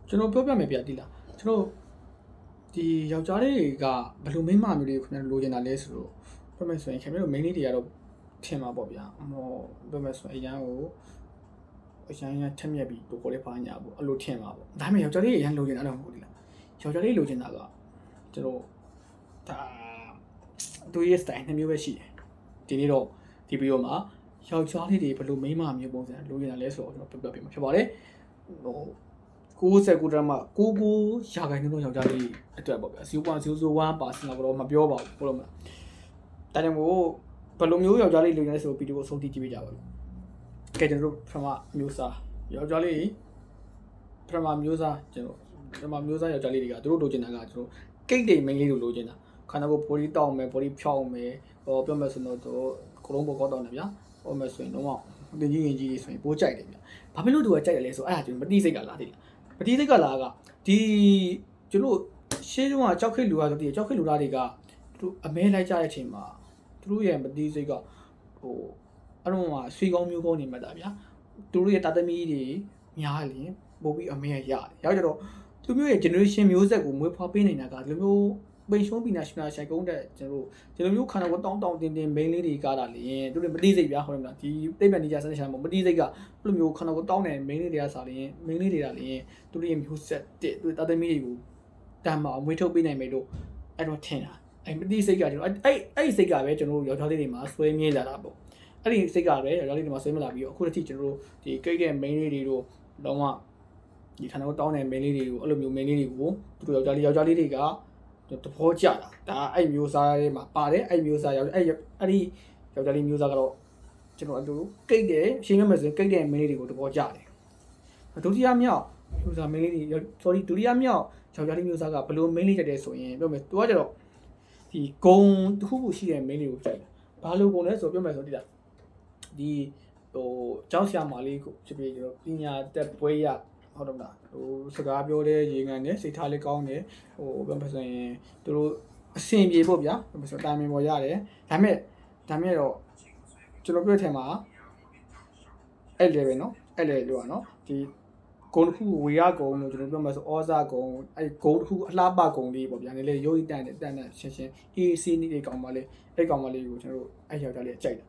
ကျွန်တော်ပြောပြမယ်ဗျဒီလားကျွန်တော်ဒီယောက်ျားလေးတွေကဘယ်လိုမိန်းမမျိုးတွေကိုခင်ဗျားလိုချင်တာလဲဆိုတော့ပြောမယ်ဆိုရင်ခင်ဗျားတို့မိန်းလေးတွေကတော့ထင်မှာပေါ့ဗျာဟောပြောမယ်ဆိုရင်အရန်ကိုအရန်ထက်မြက်ပြီးပို့ခေါ်လေးပါညာပေါ့အဲ့လိုထင်မှာပေါ့ဒါပေမဲ့ယောက်ျားလေးအရန်လိုချင်တာတော့မဟုတ်ဘူးလားယောက်ျားလေးလိုချင်တာကကျွန်တော်ဒါသူရဲ့ style နှစ်မျိုးပဲရှိတယ်ဒီနေ့တော့ဒီဗီဒီယိုမှာယောက်ျားလေးတွေဘယ်လိုမိန်းမမျိုးပုံစံလိုချင်တာလဲဆိုတော့ကျွန်တော်ပြပြပေးမှာဖြစ်ပါတယ်ဟို99တန်းမှာ99ရာခိုင်နှုန်းယောက်ျားလေးအတွက်ပေါ့ဗျာ0.001% တော့မပြောပါဘူးဟုတ်လို့မလားဒါကြောင့်မို့ဘယ်လိုမျိုးယောက်ျားလေးလိုချင်လဲဆိုဗီဒီယိုကိုအဆုံးထိကြည့်ပေးကြပါဦးကဲကျွန်တော်တို့ပထမမျိုးစားယောက်ျားလေးပထမမျိုးစားကျွန်တော်ပထမမျိုးစားယောက်ျားလေးတွေကသူတို့လိုချင်တာကကျွန်တော်ကိတ်တွေမိန်းလေးလိုချင်တာခန္ဓာကိုယ် body တောင်းမယ် body ဖြောင်းမယ်ဟောပြောမယ်ဆိုတော့ကိုလုံးပေါ်ကောက်တောင်းတယ်ဗျာဟောမယ်ဆိုရင်တော့တင်ကြီးရင်ကြီးဆိုရင်ပိုးကြိုက်တယ်ဗျာဘာဖြစ်လို့သူကကြိုက်တယ်လဲဆိုအဲ့ဒါကျွန်တော်မတိစိတ်ကလာသေးတယ်မတိစိတ်ကလာကဒီကျွန်တော်ရှေးတုန်းကကြောက်ခိတ်လူသားတွေကြောက်ခိတ်လူသားတွေကသူတို့အမဲလိုက်ကြတဲ့အချိန်မှာသူတို့ရဲ့မတိစိတ်ကဟိုအဲ့တော့မှဆွေကောင်းမျိုးကောင်းနေမှတ်တာဗျာသူတို့ရဲ့တာသမီတွေများရင်ပို့ပြီးအမဲရတယ်ရောက်ကြတော့သူမျိုးရဲ့ generation မျိုးဆက်ကိုမွေးဖွားပေးနေတာကဒီလိုမျိုးပိန်ရှုံးပြီးနာရှင်နာဆိုင်ကုန်းတဲ့ကျွန်တော်ဒီလိုမျိုးခန္ဓာကိုယ်တောင်းတောင်းတင်းတင်းမိန်းလေးတွေကားတာလေသူတို့မတိစိတ်ဗျာဟုတ်တယ်မလားဒီသိပ္ပံနိကြစနစ်ရှာမှာမတိစိတ်ကဘယ်လိုမျိုးခန္ဓာကိုယ်တောင်းတဲ့မိန်းလေးတွေကစားရင်မိန်းလေးတွေကလေသူတို့ရဲ့မျိုးဆက်တဲ့သူတာသမီတွေကိုတမ်းမအောင်မွေးထုတ်ပေးနိုင်မယ်လို့အဲ့တော့ထင်တာအဲ့မတိစိတ်ကကျွန်တော်အဲ့စိတ်ကပဲကျွန်တော်တို့ယောက်ျားလေးတွေမှာဆွဲမြဲလာတာပေါ့အဲ့ဒီစိတ်ကပဲယောက်ျားလေးတွေမှာဆွဲမြဲလာပြီးတော့အခုတစ်ထိကျွန်တော်တို့ဒီကိတ်တဲ့မိန်းလေးတွေတို့တော့ဒီခန္ဓာကိုယ်တောင်းတဲ့မိန်းလေးတွေကိုအဲ့လိုမျိုးမိန်းလေးတွေကိုသူတို့ယောက်ျားလေးတွေကတဘောကြတာဒါအဲ့မျိုးစားထဲမှာပါတယ်အဲ့မျိုးစားရောက်အဲ့ဒီယောက်ျားလေးမျိုးစားကတော့ကျွန်တော်အတူကိတ်တယ်ရှင်းရမယ်ဆိုရင်ကိတ်တဲ့မင်းလေးတွေကိုတဘောကြတယ်ဒုတိယမြောက်မျိုးစားမင်းလေးတွေ sorry ဒုတိယမြောက်ယောက်ျားလေးမျိုးစားကဘလို့မင်းလေးတက်တယ်ဆိုရင်ပြောမယ်သူကကျတော့ဒီဂုံတစ်ခုခုရှိတဲ့မင်းလေးကိုကြိုက်တယ်ဘာလို့ဂုံလဲဆိုပြောမယ်ဆိုဒီလားဒီဟိုကျောင်းဆရာမလေးကိုဖြစ်ပြီးကျွန်တော်ပညာတက်ပွဲရဟုတ်တော့မလားဟိုစကားပြောတဲ့ရေငန်နဲ့စိတ်ထားလေးကောင်းတယ်ဟိုဘယ်မှာဆိုရင်သူတို့အဆင်ပြေဖို့ဗျာဘယ်မှာဆိုတာမင်ပေါ်ရတယ်ဒါပေမဲ့တော့ကျွန်တော်ပြောတဲ့ထဲမှာအဲ့လေပဲเนาะအဲ့လေလို့อ่ะเนาะဒီဂုံတစ်ခုဝေရဂုံလို့ကျွန်တော်ပြောမှာဆိုဩဇာဂုံအဲ့ဂုံတစ်ခုအလှပဂုံလေးပေါ့ဗျာနည်းလေရုပ်တန်ရှင်း AC နေလေးကောင်မလေးအဲ့ကောင်မလေးကိုကျွန်တော်တို့အဲ့ယောက်ျားလေးကြိုက်တာ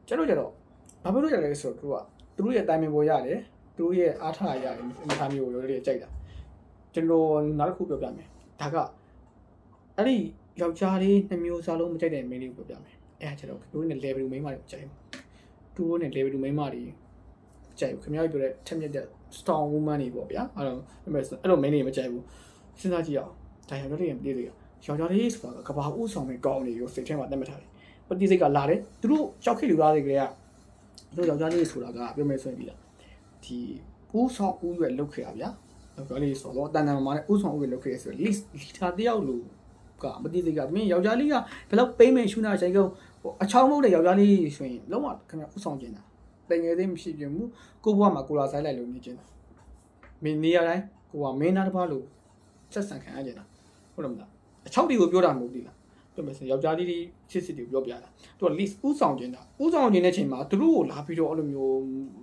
ကျွန်တော်ကြတော့ဘာဖြစ်လို့ကြလဲဆိုတော့သူတို့ရဲ့တာမင်ပေါ်ရတယ်သူတို့ရဲ့အားထားရတယ်အထားမျိုးကိုရောလေးကြိုက်တာကျွန်တော်နောက်တစ်ခုပြောပြမယ်ဒါကအဲ့ဒီယောက်ျားလေးနှစ်မျိုးစားလုံးမကြိုက်တဲ့မိန်းလေးကိုပြောပြမယ်အဲ့ဒါကျတော့သူတို့နဲ့ level မိန်းမတွေကြိုက်ဘူးသူတို့နဲ့ level မိန်းမတွေကြိုက်ဘူးခင်ဗျားတို့ပြောတဲ့ထက်မြက်တဲ့ strong woman တွေပေါ့ဗျာအဲ့လိုမိန်းလေးမကြိုက်ဘူးစဉ်းစားကြည့်အောင်ဒါယောက်ျားလေးရဲ့ပတိစိတ်ကယောက်ျားလေးဆိုတာကဘာဥဆောင်မဲ့ကောင်းနေရောစိတ်ထဲမှာတက်မှတ်ထားတယ်ပတိစိတ်ကလာတယ်သူတို့ကြောက်ခိလူသားတွေကသူတို့ယောက်ျားလေးဆိုတာကပြောမယ်ဆိုရင်ဒီလားဒီဥဆောင်ဥရွယ်လုတ်ခဲ့ရဗျာယောက်ျားလေးဆိုတော့တန်တန်မာနဲ့ဥဆောင်ဥရွယ်လုတ်ခဲ့ရဆိုတော့ leader တယောက်လို့ကမတိစိတ်ကမင်းယောက်ျားလေးကဘယ်လောက်ပိမ့်မဲ့ရှုနာဆိုင်ကုန်းဟိုအချောင်းမဟုတ်တဲ့ယောက်ျားလေးဆိုရင်လုံးဝခင်ဗျဥဆောင်ကျင်တာတင်ငယ်သေးမရှိပြဘူးကိုဘွားမှာကိုလာဆိုင်လိုက်လို့နေကျင်တာမင်းနေရာတိုင်းကိုကမင်းသားတစ်ပါးလို့ဆက်ဆံခံရကျင်တာဟုတ်တယ်မလားအချောက်တွေကိုပြောတာမဟုတ်ဘူးလားပြောမယ်ဆိုယောက်ျားလေးတွေချစ်စစ်တွေပြောပြတာသူက list ဥဆောင်ကျင်တာဥဆောင်ကျင်တဲ့အချိန်မှာသူတို့ကိုလာပြီးတော့အဲ့လိုမျိုး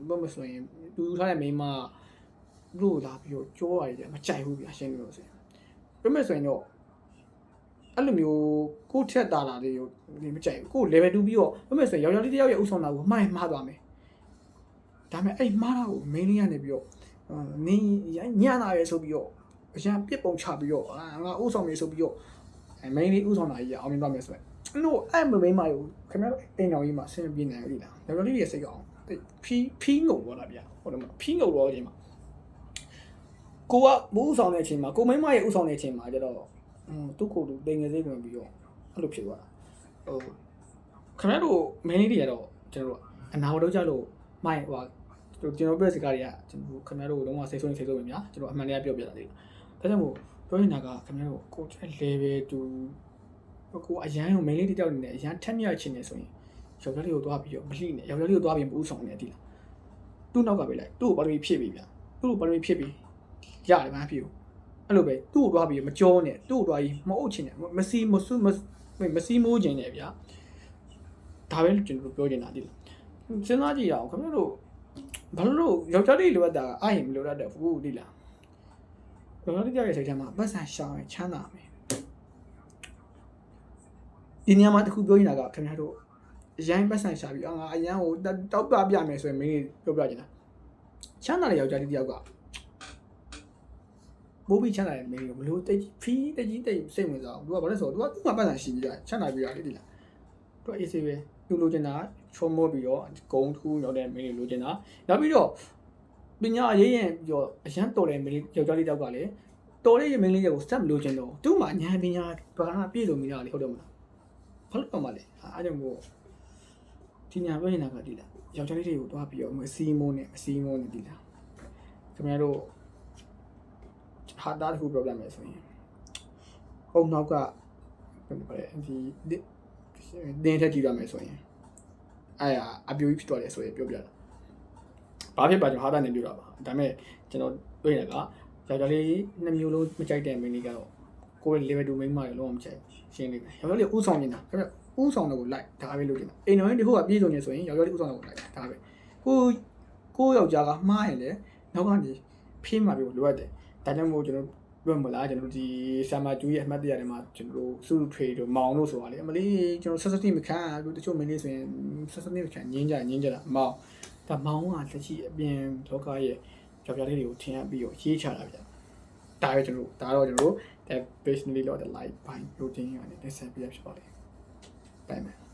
ပြောမယ်ဆိုရင်သူထားတဲ့မိန်းမသူတို့လာပြီးတော့ကြောရတယ်မကြိုက်ဘူးဗျာရှင်းလို့ဆိုရင်ပြောမယ်ဆိုရင်တော့အဲ့လိုမျိုးကိုထက်တာလာလေးကိုမကြိုက်ဘူးကို level 2ပြီးတော့ပြောမယ်ဆိုရင်ယောက်ျားလေးတယောက်ရဲ့ဥဆောင်တာကိုမှားသွားမယ်ဒါပေမဲ့အဲ့မှားတာကို main လေးကနေပြီးတော့နင်းညံ့လာရဲဆိုပြီးတော့အရန်ပြစ်ပုံချပြီးတော့ငါဥဆောင်နေဆိုပြီးတော့main လေးဥဆောင်တာကြီးအောင်မြင်သွားမယ်ဆိုရင်အဲ့မိန်းမတွေကိုခင်ဗျားတင်တော်ကြီးမှာဆင်းပြေးနိုင်ပြီလားယောက်ျားလေးရဲ့စိတ်ကောင်ဖီးငုံသွားတာဗျာဟုတ်တယ်မလားဖီးငုံတော့အချိန်မှာကိုကမိုးဥဆောင်တဲ့အချိန်မှာကိုမိန်းမရဲ့ဥဆောင်တဲ့အချိန်မှာကျတော့သူ့ကိုယ်သူတင်ငယ်စိတ်ဝင်ပြီးတော့အဲ့လိုဖြစ်သွားတာဟိုခင်ဗျားတို့မင်းလေးတွေကတော့ကျွန်တော်တို့အနာဝတော့ကြလို့မိုင်းဟိုကျွန်တော်ပြောစကားတွေကကျွန်တော်ခင်ဗျားတို့လုံးဝစိတ်ဆိုးနေစိတ်ဆိုးပဲများကျွန်တော်အမှန်တရားပြောပြတာလေဒါကြောင့်မို့ပြောနေတာကခင်ဗျားတို့ကိုယ် level 2ကိုအရန်ကို main လေးတစ်ယောက်နေနဲ့အရန်ထက်မြက်ချင်နေဆိုရင်ယောက်ျားလေးကိုသွားပြီးတော့မလှိနဲ့ယောက်ျားလေးကိုသွားပြီးမဥဆောင်နေတိလားသူ့နောက်ကပဲလိုက်သူ့ကိုဘာလို့ဖြစ်ပြီဗျာသူ့ကိုဘာလို့ဖြစ်ပြီရတယ်ဘာဖြစ်ဘူးအဲ့လိုပဲသူ့ကိုသွားပြီးမကြောနဲ့သူ့ကိုသွားပြီးမအုပ်ချင်နဲ့မစီမိုးချင်နဲ့ဗျာဒါပဲကျွန်တော်ပြောချင်တာတိလားစဉ်းစားကြည့်ရအောင်ခင်ဗျားတို့ဘာလို့ယောက်ျားလေးလိုအပ်တာအာရင်မလိုတတ်တဲ့ဘူးတိလား ယောက်ျားလေးတယောက်ရဲ့စိတ်ထဲမှာပတ်စံရှောင်းရင်ချမ်းသာမယ်ဒီနေရာမှာတခုပြောနေတာကခင်ဗျားတို့အရင်ပတ်စံရှာပြီးငါအရန်ကိုတောက်ပပြမယ်ဆိုရင်မင်းပြောပြချင်တာချမ်းသာတဲ့ယောက်ျားလေးတယောက်ကဘိုးပြီးချမ်းသာတဲ့မင်းကိုဘလို့တိတ်ဖီးတိတ်ကြီးတိတ်စိတ်ဝင်စားအောင်သူကဘာလဲဆိုတော့သူကပတ်စံရှိပြီးချမ်းသာပြီးရလေဒီလားသူကအေးဆေးပဲသူလိုချင်တာချုံမောပြီးတော့ဂုံထူးရောက်တဲ့မင်းလိုချင်တာနောက်ပြီးတော့ပညာရေးရင်ပြီးတော့အရန်တော်တဲ့မင်းယောက်ျားလေးတယောက်ကလည်းတော်တဲ့မင်းလေးကိုစက်မလိုချင်တော့သူ့မှာဉာဏ်ပညာဘာသာပြည့်စုံနေတာလေဟုတ်တယ်မလားဘာလို့တော့မလဲအားကြောင့်မို့ဒီညာပြောနေတာကဒီလားယောက်ျားလေးတွေကိုတွားပြီးတော့အစီးမိုးနဲ့ဒီလားခင်ဗျားတို့ဟာတာတခုပြောပြမယ်ဆိုရင်အုံနောက်ကဘယ်လိုလဲဒီတင်းထက်ကြည့်ရမယ်ဆိုရင်အဲ့ဒါအပြိုကြီးဖြစ်သွားတယ်ဆိုရင်ပြောပြတာဘာဖြစ်ပါကျွန်တော်ဟာတာနေပြောတာပါဒါပေမဲ့ကျွန်တော်တွေ့နေတာကယောက်ျားလေးနှစ်မျိုးလုံးမကြိုက်တဲ့မင်းလေးကတော့ကိုယ် level 2မိန်းမတွေလုံးဝမကြိုက်ရှင်းနေတယ်ယောက်ျားလေးဥဆောင်နေတာခင်ဗျဥဆောင်တော့ကိုလိုက်ဒါပဲလုပ်နေတာအိမ်တော်ရင်ဒီခုကပြေးဆုံးနေဆိုရင်ယောက်ျားလေးဥဆောင်တော့ကိုလိုက်ဒါပဲကိုယောက်ျားကမှားရင်လည်းနောက်ကနေဖေးမှပြီးလိုအပ်တယ်ဒါကြောင့်မို့ကျွန်တော်ပြောမလားကျွန်တော်ဒီဆာမာကျူရဲ့အမှတ်တရတွေမှာကျွန်တော်တို့စုထွေတို့မောင်တို့ဆိုတာလေအမလေးကျွန်တော်ဆက်စတိမခံဘူးတချို့မင်းလေးဆိုရင်ဆက်စတိမခံငင်းကြတာမောင်ဒါမောင်ကလက်ရှိအပြင်လောကရဲ့ယောက်ျားလေးတွေကိုထင်ရပြီးတော့ရေးချတာဗျာဒါပဲကျွန်တော်ဒါတော့ကျွန်တော်တို့ personally လို့တဲ့ live ဘိုင်း routine ကနေတက်ဆက်ပြရဖြစ်ပါတယ် Bye man.